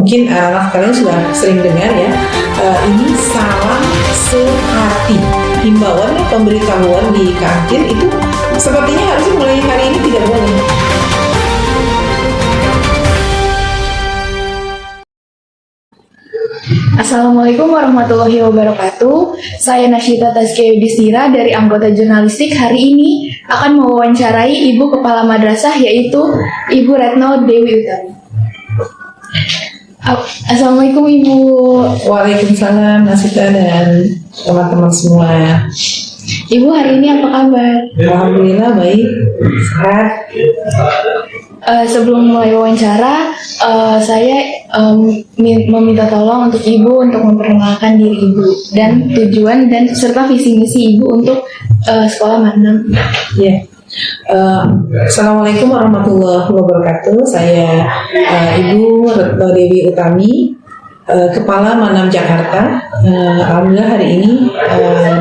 mungkin anak kalian sudah sering dengar ya, ini salam sehati. Himbauan pemberitahuan di kantin itu sepertinya harusnya mulai hari ini tidak boleh. Assalamualaikum warahmatullahi wabarakatuh. Saya Nasyita Tazkia Yudhistira dari anggota jurnalistik. Hari ini akan mewawancarai Ibu Kepala Madrasah, yaitu Ibu Retno Dewi Utami. Assalamualaikum Ibu. Waalaikumsalam Nasyita dan teman-teman semua. Ibu hari ini apa kabar? Alhamdulillah baik, sehat. Sebelum mulai wawancara, saya meminta tolong untuk Ibu untuk memperkenalkan diri Ibu dan tujuan dan serta visi misi Ibu untuk sekolah Manam. Ya. Assalamualaikum warahmatullahi wabarakatuh. Saya Ibu Retno Dewi Utami, Kepala Manam Jakarta. Alhamdulillah hari ini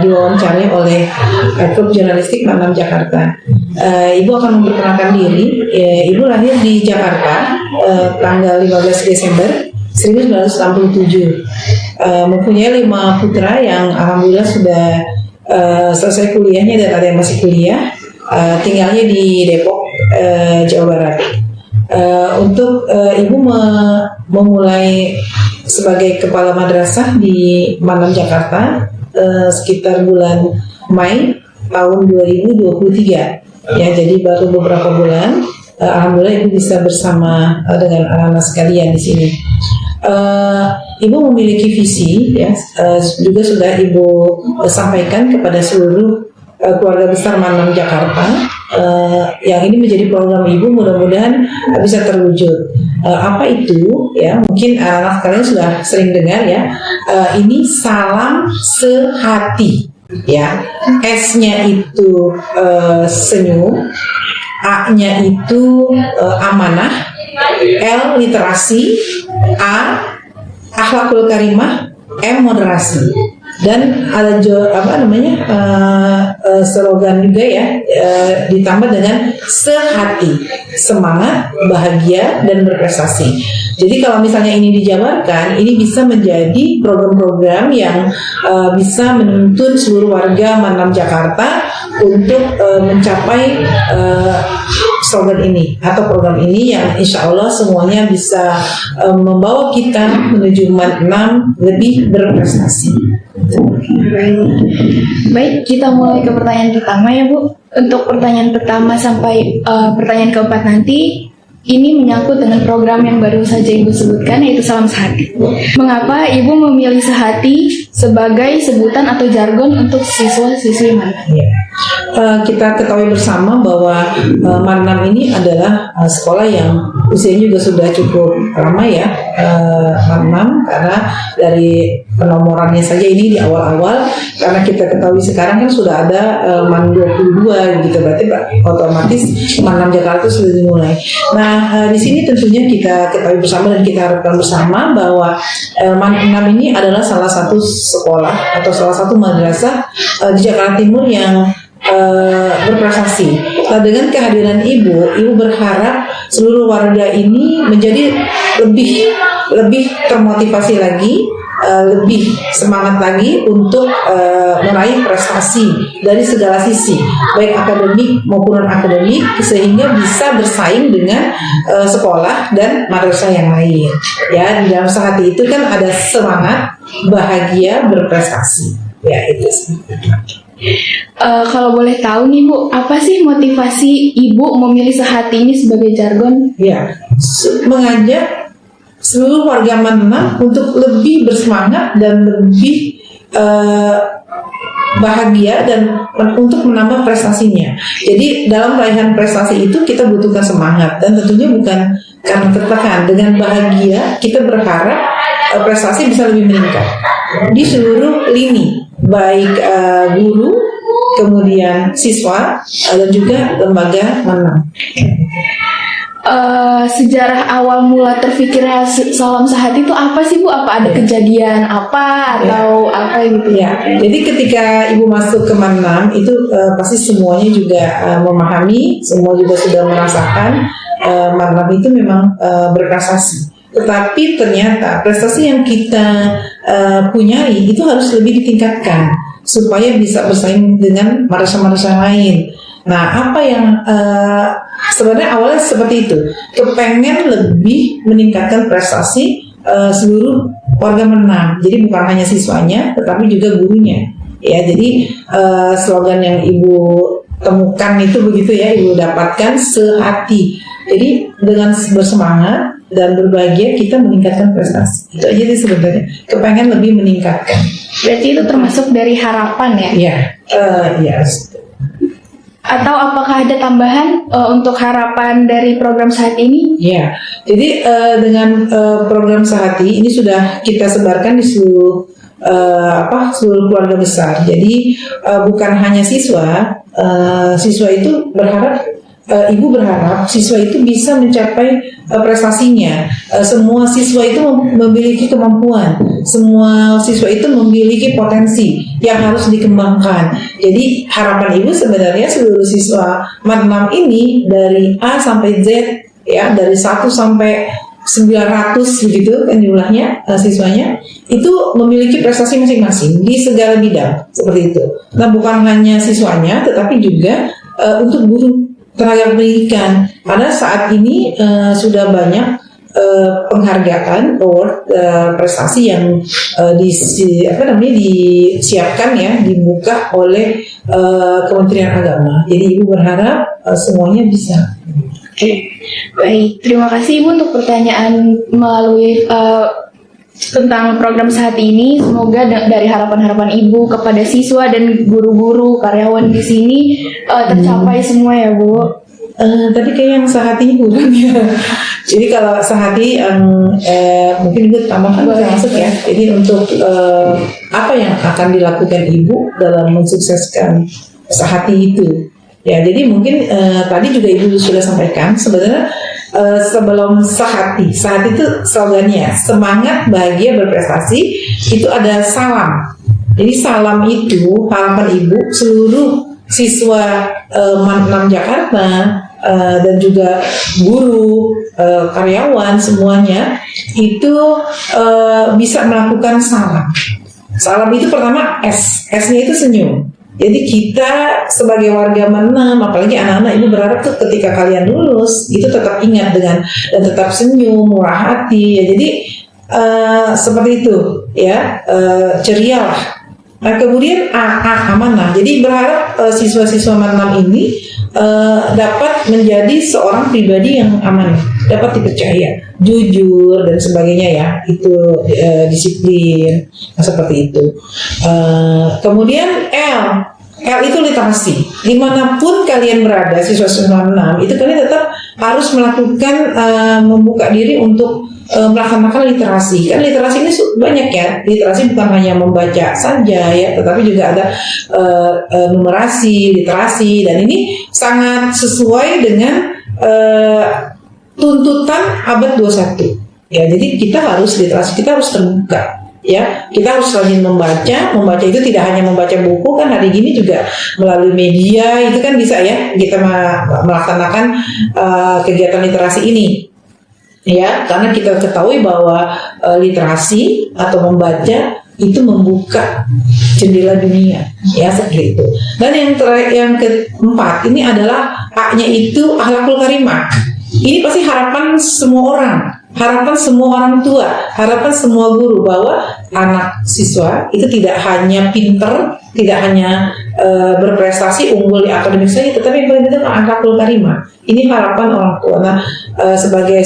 diwawancarai oleh Klub Jurnalistik Manam Jakarta. Ibu akan memperkenalkan diri. Ibu lahir di Jakarta tanggal 15 Desember 1967. Mempunyai 5 putra yang alhamdulillah sudah selesai kuliahnya dan ada yang masih kuliah. Tinggalnya di Depok, Jawa Barat. Untuk Ibu memulai sebagai kepala madrasah di Manam Jakarta sekitar bulan Mei tahun 2023. Ya, jadi baru beberapa bulan. Alhamdulillah Ibu bisa bersama dengan anak-anak sekalian di sini. Ibu memiliki visi, ya, juga sudah Ibu sampaikan kepada seluruh keluarga besar Manam Jakarta. Yang ini menjadi program Ibu, mudah-mudahan bisa terwujud. Apa itu? Ya, mungkin anak kalian sudah sering dengar ya. Ini salam sehati. Ya, S-nya itu senyum, A-nya itu amanah, L literasi, A akhlakul karimah, M moderasi. Dan ada slogan juga ya, ditambah dengan sehati, semangat, bahagia, dan berprestasi. Jadi kalau misalnya ini dijabarkan, ini bisa menjadi program-program yang bisa menuntun seluruh warga Manam Jakarta untuk mencapai slogan ini atau program ini yang insya Allah semuanya bisa membawa kita menuju Manam lebih berprestasi. Baik, kita mulai ke pertanyaan pertama ya Bu. Untuk pertanyaan pertama sampai pertanyaan keempat nanti, ini menyangkut dengan program yang baru saja Ibu sebutkan, yaitu Salam Sehati. Mengapa Ibu memilih sehati sebagai sebutan atau jargon untuk siswa-siswi Manam? Ya. Kita ketahui bersama bahwa Manam ini adalah sekolah yang usianya juga sudah cukup lama ya, Manam, karena dari penomorannya saja ini di awal-awal, karena kita ketahui sekarang kan sudah ada Man 22 gitu, berarti otomatis Manam Jakarta sudah dimulai. Nah, di sini tentunya kita ketahui bersama dan kita harapkan bersama bahwa Manam ini adalah salah satu sekolah atau salah satu madrasah di Jakarta Timur yang berprestasi. Nah, dengan kehadiran Ibu berharap seluruh warga ini menjadi lebih termotivasi lagi, lebih semangat lagi untuk meraih prestasi dari segala sisi, baik akademik maupun non-akademik, sehingga bisa bersaing dengan sekolah dan madrasah yang lain. Ya, di dalam sehati itu kan ada semangat, bahagia, berprestasi. Ya, itu sih. Kalau boleh tahu nih Bu, apa sih motivasi Ibu memilih sehati ini sebagai jargon? Ya, mengajak seluruh warga Manam untuk lebih bersemangat dan lebih bahagia dan untuk menambah prestasinya. Jadi dalam raihan prestasi itu kita butuhkan semangat, dan tentunya bukan karena tertekan. Dengan bahagia kita berharap prestasi bisa lebih meningkat di seluruh lini, baik guru, kemudian siswa, dan juga lembaga Manam. Sejarah awal mula terfikirnya Salam Sehati itu apa sih Bu? Apa ada kejadian apa atau apa gitu? Ya, jadi ketika Ibu masuk ke Manam itu pasti semuanya juga memahami, semua juga sudah merasakan Manam itu memang berprestasi. tetapi ternyata prestasi yang kita punyai itu harus lebih ditingkatkan supaya bisa bersaing dengan madrasah-madrasah lain. Nah, apa yang sebenarnya awalnya seperti itu, kepengen lebih meningkatkan prestasi seluruh warga Menam. Jadi bukan hanya siswanya, tetapi juga gurunya. Ya, jadi slogan yang Ibu temukan itu begitu ya, Ibu dapatkan sehati. Jadi dengan bersemangat dan berbahagia kita meningkatkan prestasi. Itu aja sih sebenarnya. Kepengen lebih meningkatkan. Berarti itu termasuk dari harapan ya? Iya, yes. Atau apakah ada tambahan untuk harapan dari program saat ini? Ya, jadi dengan program Sehati ini sudah kita sebarkan di seluruh seluruh keluarga besar. Jadi bukan hanya siswa, siswa itu berharap, ibu berharap siswa itu bisa mencapai prestasinya. Semua siswa itu memiliki kemampuan, semua siswa itu memiliki potensi yang harus dikembangkan. Jadi harapan ibu sebenarnya seluruh siswa Mat 6 ini dari A sampai Z, ya, dari 1 sampai 900 begitu kan jumlahnya, siswanya itu memiliki prestasi masing-masing di segala bidang seperti itu. Nah, bukan hanya siswanya tetapi juga untuk guru tenaga pendidikan, karena saat ini sudah banyak penghargaan award prestasi yang disiapkan ya, dibuka oleh Kementerian Agama. Jadi ibu berharap semuanya bisa. Oke, baik. Terima kasih Ibu untuk pertanyaan melalui tentang program saat ini. Semoga dari harapan-harapan Ibu kepada siswa dan guru-guru karyawan di sini tercapai semua ya Bu. Tapi kayak yang sehati kurang ya. Jadi kalau sehati mungkin Ibu tambahkan bisa masuk ya. Jadi untuk apa yang akan dilakukan Ibu dalam mensukseskan sehati itu? Ya, jadi mungkin tadi juga Ibu sudah sampaikan sebenarnya sebelum sehati itu slogannya semangat bahagia berprestasi, itu ada salam. Jadi salam itu harapan Ibu seluruh siswa Mat 6 Jakarta dan juga guru, karyawan semuanya itu bisa melakukan salam. Salam itu pertama S-nya itu senyum. Jadi kita sebagai warga Menam, apalagi anak-anak, Ibu berharap tuh ketika kalian lulus itu tetap ingat dan tetap senyum, murah hati ya. Jadi seperti itu ya, ceria lah. Nah, kemudian amanah. Jadi berharap siswa-siswa Menam ini dapat menjadi seorang pribadi yang amanah, dapat dipercaya, jujur dan sebagainya ya. Itu disiplin, seperti itu. Kemudian L itu literasi. Dimanapun kalian berada, siswa-siswa 6 itu kalian tetap harus melakukan membuka diri untuk melaksanakan literasi. Kan literasi ini banyak ya. Literasi bukan hanya membaca saja ya, tetapi juga ada numerasi, literasi, dan ini sangat sesuai dengan tuntutan abad 21. Ya, jadi kita harus literasi, kita harus terbuka. Ya, kita harus rajin membaca itu tidak hanya membaca buku, kan hari ini juga melalui media itu kan bisa ya kita melaksanakan kegiatan literasi ini ya, karena kita ketahui bahwa literasi atau membaca itu membuka jendela dunia ya, seperti itu. Dan yang keempat ini adalah A-nya itu akhlakul karimah. Ini pasti harapan semua orang, harapan semua orang tua, harapan semua guru bahwa anak siswa itu tidak hanya pinter, tidak hanya berprestasi unggul di akademik saja, tetapi yang paling penting akhlakul karimah. Ini harapan orang tua. Nah, sebagai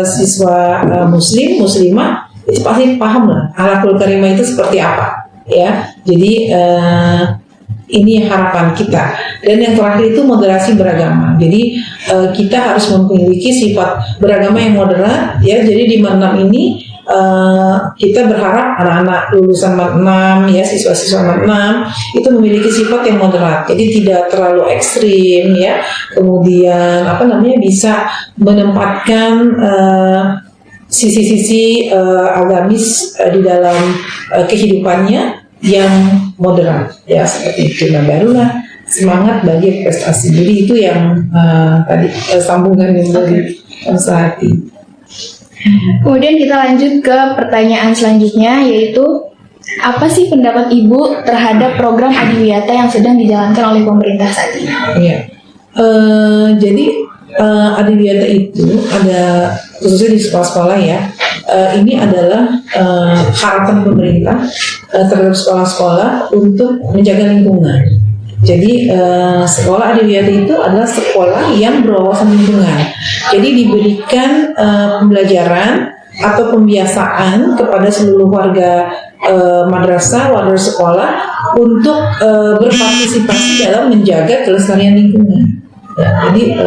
siswa muslimah itu pasti paham lah akhlakul karimah itu seperti apa ya. Jadi ini harapan kita. Dan yang terakhir itu moderasi beragama. Jadi kita harus memiliki sifat beragama yang moderat ya. Jadi di Mat 6 ini kita berharap anak-anak lulusan Mat 6 ya, siswa-siswa Mat 6 itu memiliki sifat yang moderat. Jadi tidak terlalu ekstrim ya. Kemudian bisa menempatkan sisi-sisi agamis di dalam kehidupannya yang moderat ya, seperti itu. Nah, barulah semangat bagi prestasi. Jadi itu yang tadi sambungan yang dari Sehati. Kemudian kita lanjut ke pertanyaan selanjutnya, yaitu apa sih pendapat Ibu terhadap program Adiwiyata yang sedang dijalankan oleh pemerintah saat ini? Iya. Jadi Adiwiyata itu ada khususnya di sekolah-sekolah ya. Ini adalah harapan pemerintah terhadap sekolah-sekolah untuk menjaga lingkungan. Jadi sekolah Adiwiyata itu adalah sekolah yang berwawasan lingkungan. Jadi diberikan pembelajaran atau pembiasaan kepada seluruh warga madrasah, warga sekolah untuk berpartisipasi dalam menjaga kelestarian lingkungan. Ya, jadi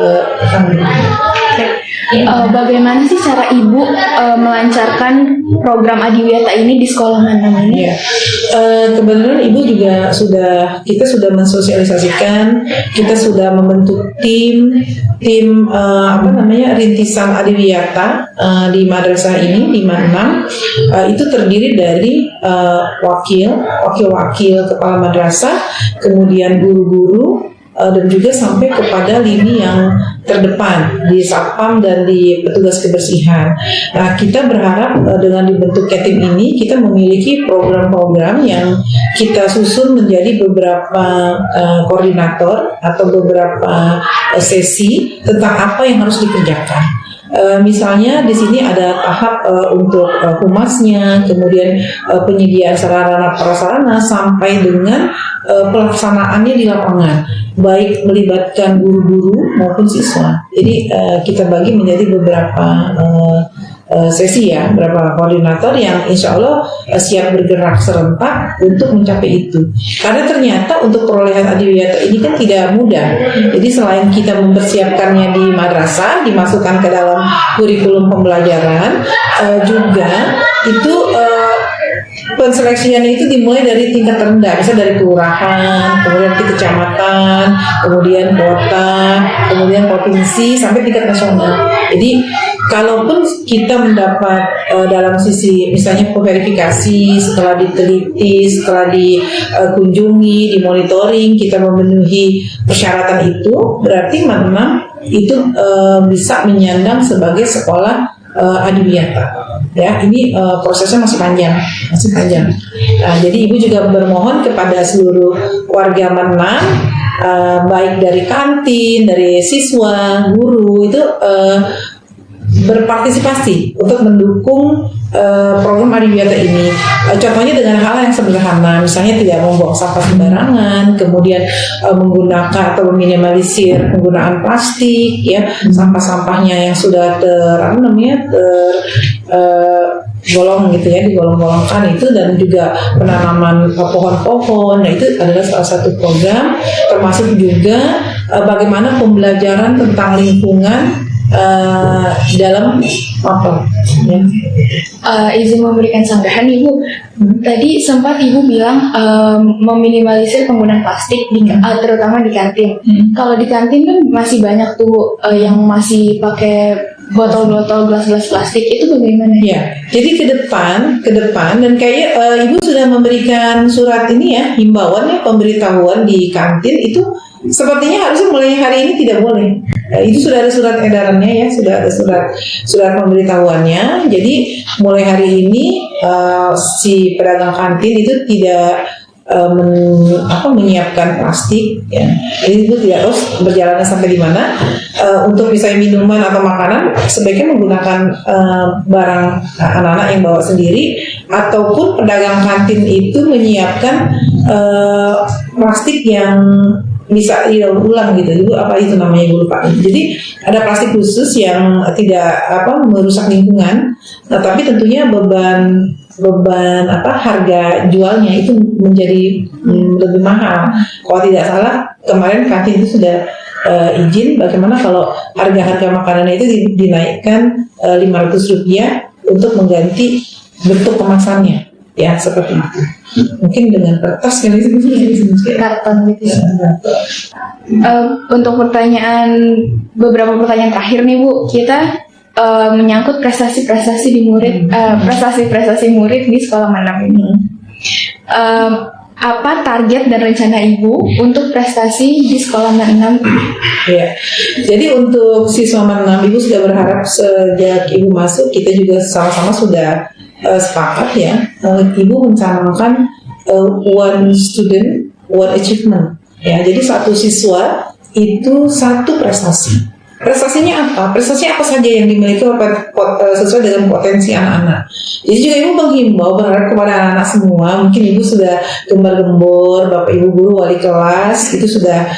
bagaimana sih cara Ibu melancarkan program Adiwiyata ini di sekolah Mandam ini? Ya, kebetulan Ibu juga kita sudah mensosialisasikan, kita sudah membentuk tim rintisan Adiwiyata di madrasah ini di Mandam. Itu terdiri dari wakil-wakil kepala madrasah, kemudian guru-guru, dan juga sampai kepada lini yang terdepan di satpam dan di petugas kebersihan. Nah, kita berharap dengan dibentuknya tim ini kita memiliki program-program yang kita susun menjadi beberapa koordinator atau beberapa sesi tentang apa yang harus dikerjakan. Misalnya di sini ada tahap untuk humasnya, kemudian penyediaan sarana prasarana sampai dengan pelaksanaannya di lapangan, baik melibatkan guru-guru maupun siswa. Jadi kita bagi menjadi beberapa sesi ya, beberapa koordinator yang insya Allah siap bergerak serentak untuk mencapai itu. Karena ternyata untuk perolehan Adiwiyata ini kan tidak mudah. Jadi selain kita mempersiapkannya di madrasah, dimasukkan ke dalam kurikulum pembelajaran, juga itu penseleksian itu dimulai dari tingkat terendah, misalnya dari kelurahan, kemudian di kecamatan, kemudian kota, kemudian provinsi, sampai tingkat nasional. Jadi kalaupun kita mendapat dalam sisi misalnya verifikasi, setelah diteliti, setelah dikunjungi, dimonitoring, kita memenuhi persyaratan itu, berarti memang itu bisa menyandang sebagai sekolah Adiwiyata. Ya, ini prosesnya masih panjang. Nah, jadi Ibu juga bermohon kepada seluruh warga Mandam, baik dari kantin, dari siswa, guru itu berpartisipasi untuk mendukung program Adiwiyata ini. Contohnya dengan hal yang sederhana, misalnya tidak membuang sampah sembarangan, kemudian menggunakan atau meminimalisir penggunaan plastik, ya, sampah-sampahnya yang sudah golong gitu ya, digolong-golongkan itu, dan juga penanaman pohon-pohon. Nah, itu adalah salah satu program, termasuk juga bagaimana pembelajaran tentang lingkungan dalam apa ya? Izin memberikan sanggahan Ibu. Tadi sempat Ibu bilang meminimalisir penggunaan plastik terutama di kantin. Kalau di kantin kan masih banyak tuh yang masih pakai botol-botol, gelas-gelas plastik, itu bagaimana? Ya, jadi ke depan dan kayak Ibu sudah memberikan surat ini ya, himbauan ya, pemberitahuan di kantin itu sepertinya harusnya mulai hari ini tidak boleh. Itu sudah ada surat edarannya ya, sudah ada surat pemberitahuannya. Jadi mulai hari ini si pedagang kantin itu tidak menyiapkan plastik ya. Jadi itu tidak harus berjalannya sampai di mana. Untuk misalnya minuman atau makanan sebaiknya menggunakan barang anak-anak yang bawa sendiri, ataupun pedagang kantin itu menyiapkan plastik yang bisa didaur ulang gitu. Ibu apa itu namanya, Ibu lupa. Jadi ada plastik khusus yang tidak merusak lingkungan. Nah, tapi tentunya beban harga jualnya itu menjadi lebih mahal. Kalau tidak salah kemarin kantin itu sudah izin bagaimana kalau harga-harga makanannya itu dinaikkan Rp500 untuk mengganti bentuk kemasannya. Ya, seperti itu. Mungkin dengan kertas kan itu karton gitu ya. Untuk beberapa pertanyaan terakhir nih Bu, kita menyangkut prestasi-prestasi murid di sekolah Mandam ini. apa target dan rencana Ibu untuk prestasi di sekolah Man 6? Ya, jadi untuk siswa Man 6, Ibu sudah berharap sejak Ibu masuk, kita juga sama-sama sudah sepakat ya, Ibu mencanangkan one student, one achievement. Ya, jadi satu siswa itu satu prestasi. Prestasinya apa? Prestasinya apa saja yang dimiliki sesuai dengan potensi anak-anak. Jadi juga Ibu menghimbau, berharap kepada anak-anak semua, mungkin Ibu sudah gembar-gembor, Bapak Ibu guru wali kelas itu sudah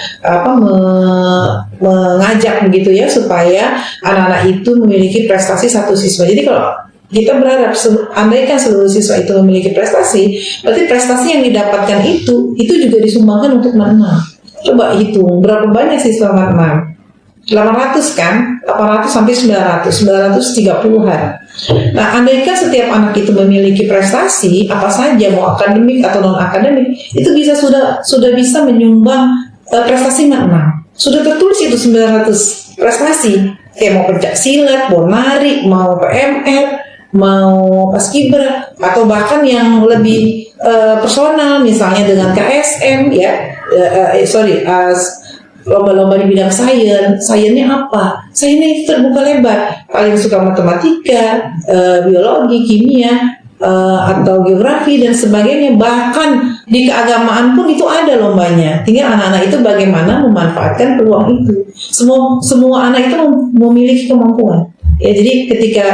mengajak begitu ya, supaya anak-anak itu memiliki prestasi satu siswa. Jadi kalau kita berharap, andaikan seluruh siswa itu memiliki prestasi, berarti prestasi yang didapatkan itu juga disumbangkan untuk Man 6. Coba hitung berapa banyak siswa Man 6? 800 kan? 800 sampai 930-an. Nah, andaikan setiap anak itu memiliki prestasi apa saja, mau akademik atau non akademik, itu bisa sudah bisa menyumbang prestasi Man 6. Sudah tertulis itu 900 prestasi. Kayak mau pencak silat, mau nari, mau PMR, mau paskibra, atau bahkan yang lebih personal misalnya dengan KSM ya, lomba-lomba di bidang sainsnya apa? Sainsnya itu terbuka lebar. Paling suka matematika, biologi, kimia, atau geografi dan sebagainya. Bahkan di keagamaan pun itu ada lombanya. Tinggal anak-anak itu bagaimana memanfaatkan peluang itu. Semua anak itu memiliki kemampuan. Ya, jadi ketika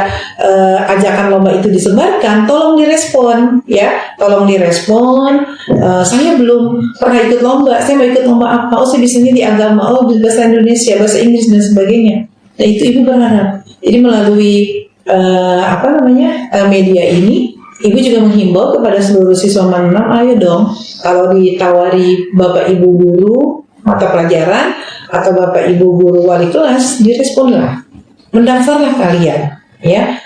ajakan lomba itu disebarkan, tolong direspon, ya, tolong direspon. Saya belum pernah ikut lomba, saya mau ikut lomba apa? Oh, saya di sini di agama, oh bahasa Indonesia, bahasa Inggris dan sebagainya. Nah, itu Ibu berharap. Jadi melalui media ini, Ibu juga menghimbau kepada seluruh siswa Man 6, ayo dong, kalau ditawari Bapak Ibu guru mata pelajaran atau Bapak Ibu guru wali kelas, diresponlah. Mendaftarlah kalian, ya.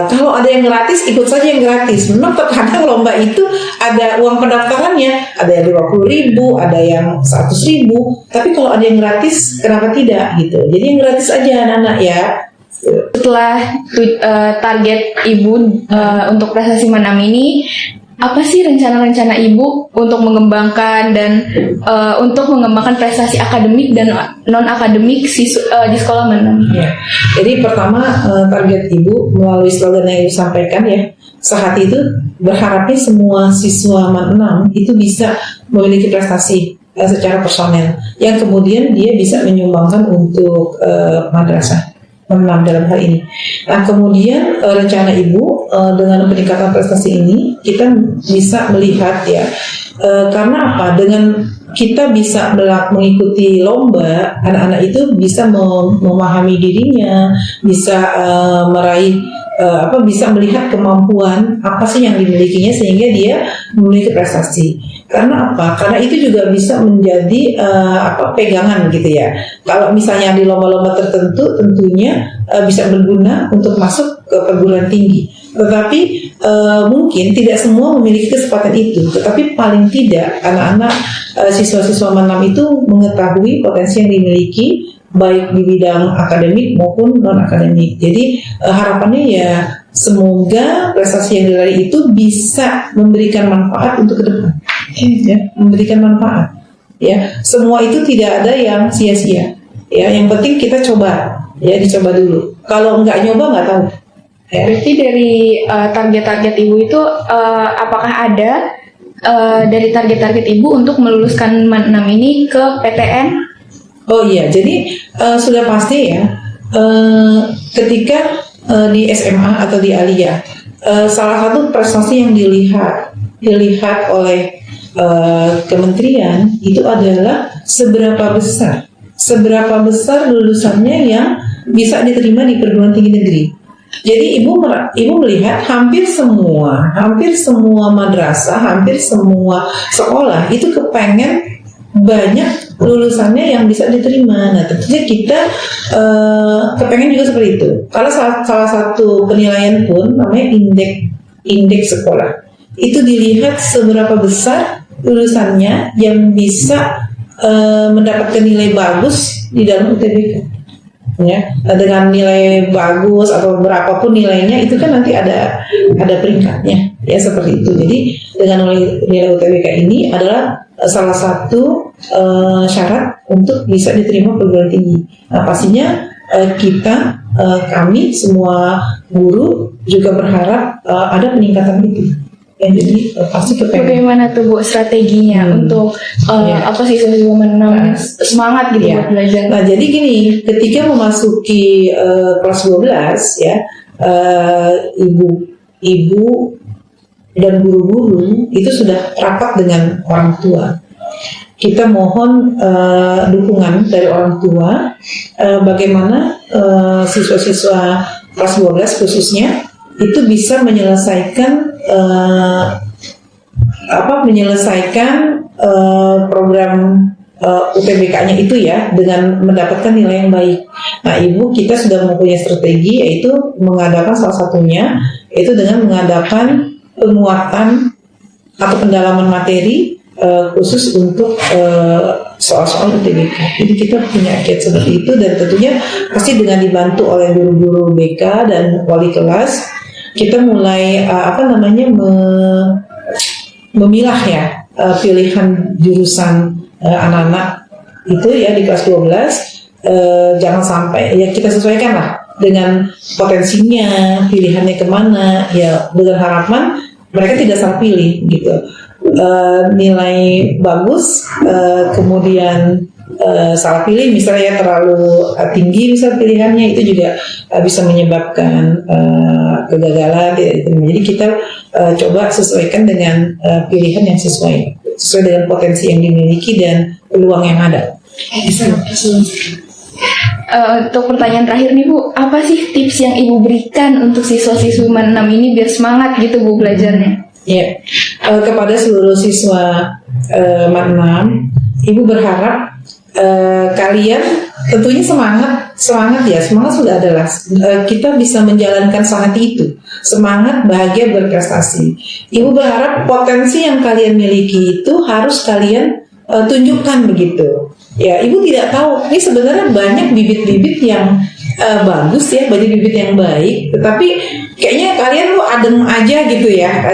Kalau ada yang gratis, ikut saja yang gratis. Memang terkadang lomba itu ada uang pendaftarannya, ada yang 50.000, ada yang 100.000. Tapi kalau ada yang gratis, kenapa tidak gitu? Jadi yang gratis aja anak-anak ya. Setelah target Ibu untuk prestasi Man 6 ini, apa sih rencana-rencana Ibu untuk mengembangkan dan untuk mengembangkan prestasi akademik dan non akademik di sekolah Man 6? Ya. Jadi pertama, target Ibu melalui slogan yang Ibu sampaikan ya, sehati itu berharapnya semua siswa Man 6 itu bisa memiliki prestasi secara personel yang kemudian dia bisa menyumbangkan untuk madrasah Man 6 dalam hal ini. Nah, kemudian rencana Ibu dengan peningkatan prestasi ini kita bisa melihat ya, karena apa? Dengan kita bisa mengikuti lomba, anak-anak itu bisa memahami dirinya, bisa meraih bisa melihat kemampuan apa sih yang dimilikinya sehingga dia memiliki prestasi. Karena apa? Karena itu juga bisa menjadi pegangan gitu ya. Kalau misalnya di lomba-lomba tertentu tentunya bisa berguna untuk masuk ke perguruan tinggi. Tetapi mungkin tidak semua memiliki kesempatan itu. Tetapi paling tidak anak-anak siswa-siswa Man 6 itu mengetahui potensi yang dimiliki baik di bidang akademik maupun non akademik. Jadi harapannya ya semoga prestasi yang diraih itu bisa memberikan manfaat untuk ke depan. Ya, memberikan manfaat. Ya, semua itu tidak ada yang sia-sia. Ya, yang penting kita coba. Ya, dicoba dulu. Kalau nggak nyoba nggak tahu. Ya. Berarti dari target-target Ibu itu apakah ada dari target-target Ibu untuk meluluskan Man 6 ini ke PTN? Oh iya, jadi sudah pasti ya. Ketika di SMA atau di Aliyah, salah satu prestasi yang dilihat oleh kementerian itu adalah seberapa besar lulusannya yang bisa diterima di perguruan tinggi negeri. Jadi ibu melihat hampir semua madrasah, hampir semua sekolah itu kepengen banyak lulusannya yang bisa diterima. Nah, tentunya kita kepengen juga seperti itu. Kalau salah satu penilaian pun namanya indeks sekolah. Itu dilihat seberapa besar lulusannya yang bisa mendapatkan nilai bagus di dalam UTBK. ya, dengan nilai bagus atau berapapun nilainya itu kan nanti ada peringkatnya ya, seperti itu. Jadi dengan nilai UTBK ini adalah salah satu syarat untuk bisa diterima perguruan tinggi. Nah, pastinya kami semua guru juga berharap ada peningkatan itu. Ya, jadi pasti kepengen. Bagaimana tuh Bu strateginya untuk siswa-siswa menanam semangat gitu buat belajar? Nah, jadi gini, ketika memasuki kelas 12 ya, ibu dan guru-guru itu sudah rapat dengan orang tua. Kita mohon dukungan dari orang tua, bagaimana siswa-siswa kelas 12 khususnya itu bisa menyelesaikan program UTBK-nya itu ya dengan mendapatkan nilai yang baik. Nah, Ibu kita sudah mempunyai strategi, yaitu mengadakan salah satunya yaitu dengan mengadakan penguatan atau pendalaman materi khusus untuk soal-soal UTBK. Jadi kita punya kiat seperti itu, dan tentunya pasti dengan dibantu oleh guru-guru BK dan wali kelas, kita mulai memilah ya pilihan jurusan anak-anak itu ya di kelas 12. Jangan sampai ya, kita sesuaikan lah dengan potensinya, pilihannya kemana ya, dengan harapan mereka tidak salah pilih gitu. Nilai bagus kemudian salah pilih misalnya terlalu tinggi misal pilihannya, itu juga bisa menyebabkan kegagalan. Jadi kita coba sesuaikan dengan pilihan yang sesuai dengan potensi yang dimiliki dan peluang yang ada. Untuk pertanyaan terakhir nih Bu, apa sih tips yang Ibu berikan untuk siswa-siswa menanam ini biar semangat gitu Bu belajarnya? Ya, kepada seluruh siswa Manam, Ibu berharap kalian tentunya semangat sudah adalah kita bisa menjalankan sehati itu, semangat, bahagia, berprestasi. Ibu berharap potensi yang kalian miliki itu harus kalian tunjukkan begitu. Ya, Ibu tidak tahu ini sebenarnya banyak bibit-bibit yang bagus ya, banyak bibit yang baik, tetapi kayaknya kalian lu adem aja gitu ya,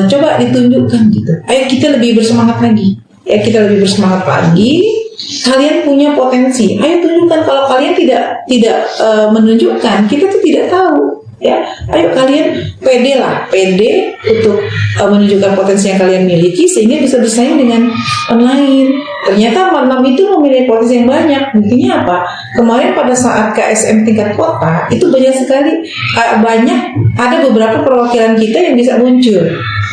coba ditunjukkan gitu. Ayo kita lebih bersemangat lagi. Ya, kita lebih bersemangat lagi. Kalian punya potensi. Ayo tunjukkan. Kalau kalian tidak menunjukkan, kita tuh tidak tahu. Ya, ayo kalian pede untuk menunjukkan potensi yang kalian miliki sehingga bisa bersaing dengan online. Ternyata Manam itu memiliki potensi yang banyak. Buktinya apa? Kemarin pada saat KSM tingkat kota itu banyak sekali ada beberapa perwakilan kita yang bisa muncul.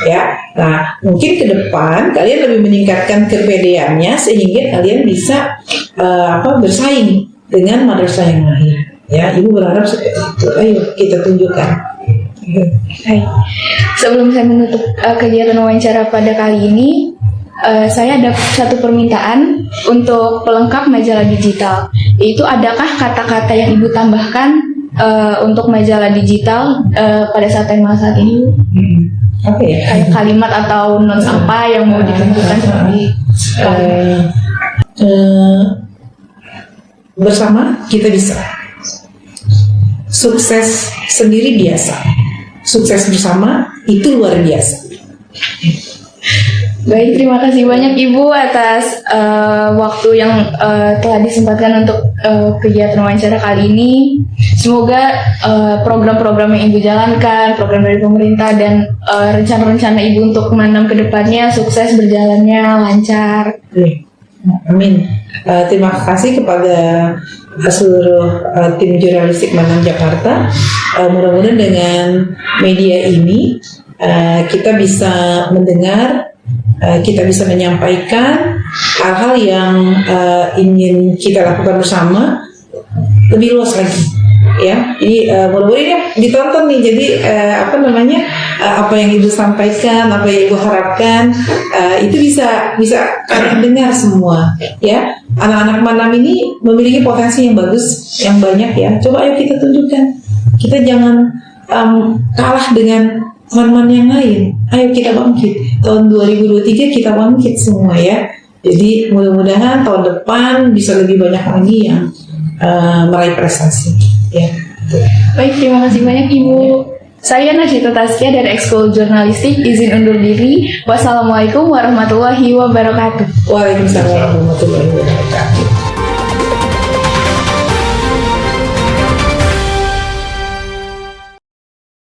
Ya, nah mungkin ke depan kalian lebih meningkatkan kepedeannya sehingga kalian bisa bersaing dengan madrasah yang lain. Ya, Ibu berharap seperti itu. Ayo kita tunjukkan. Baik. Sebelum saya menutup kegiatan wawancara pada kali ini, saya ada satu permintaan untuk pelengkap majalah digital. Yaitu adakah kata-kata yang Ibu tambahkan untuk majalah digital pada saat tema saat ini? Kayak kalimat atau notes apa yang mau ditunjukkan seperti bersama kita bisa. Sukses sendiri biasa, sukses bersama itu luar biasa. Baik, terima kasih banyak Ibu atas waktu yang telah disempatkan untuk kegiatan wawancara kali ini. Semoga program-program yang Ibu jalankan, program dari pemerintah dan rencana-rencana Ibu untuk menanam ke depannya sukses berjalannya lancar. Amin. Terima kasih kepada seluruh tim jurnalistik Manam Jakarta. Mudah-mudahan dengan media ini kita bisa mendengar, kita bisa menyampaikan hal-hal yang ingin kita lakukan bersama lebih luas lagi. Ya, jadi mudah-mudahan ini ditonton nih. Jadi apa yang Ibu sampaikan, apa yang Ibu harapkan itu bisa kalian dengar semua. Ya, anak-anak Manam ini memiliki potensi yang bagus, yang banyak ya. Coba ayo kita tunjukkan. Kita jangan kalah dengan teman-teman yang lain. Ayo kita bangkit. Tahun 2023 kita bangkit semua ya. Jadi mudah-mudahan tahun depan bisa lebih banyak lagi yang meraih prestasi. Ya. Baik, terima kasih banyak Ibu. Saya Nasyita Taskia dari Ekskul Jurnalistik, izin undur diri. Wassalamualaikum warahmatullahi wabarakatuh. Waalaikumsalam warahmatullahi wabarakatuh.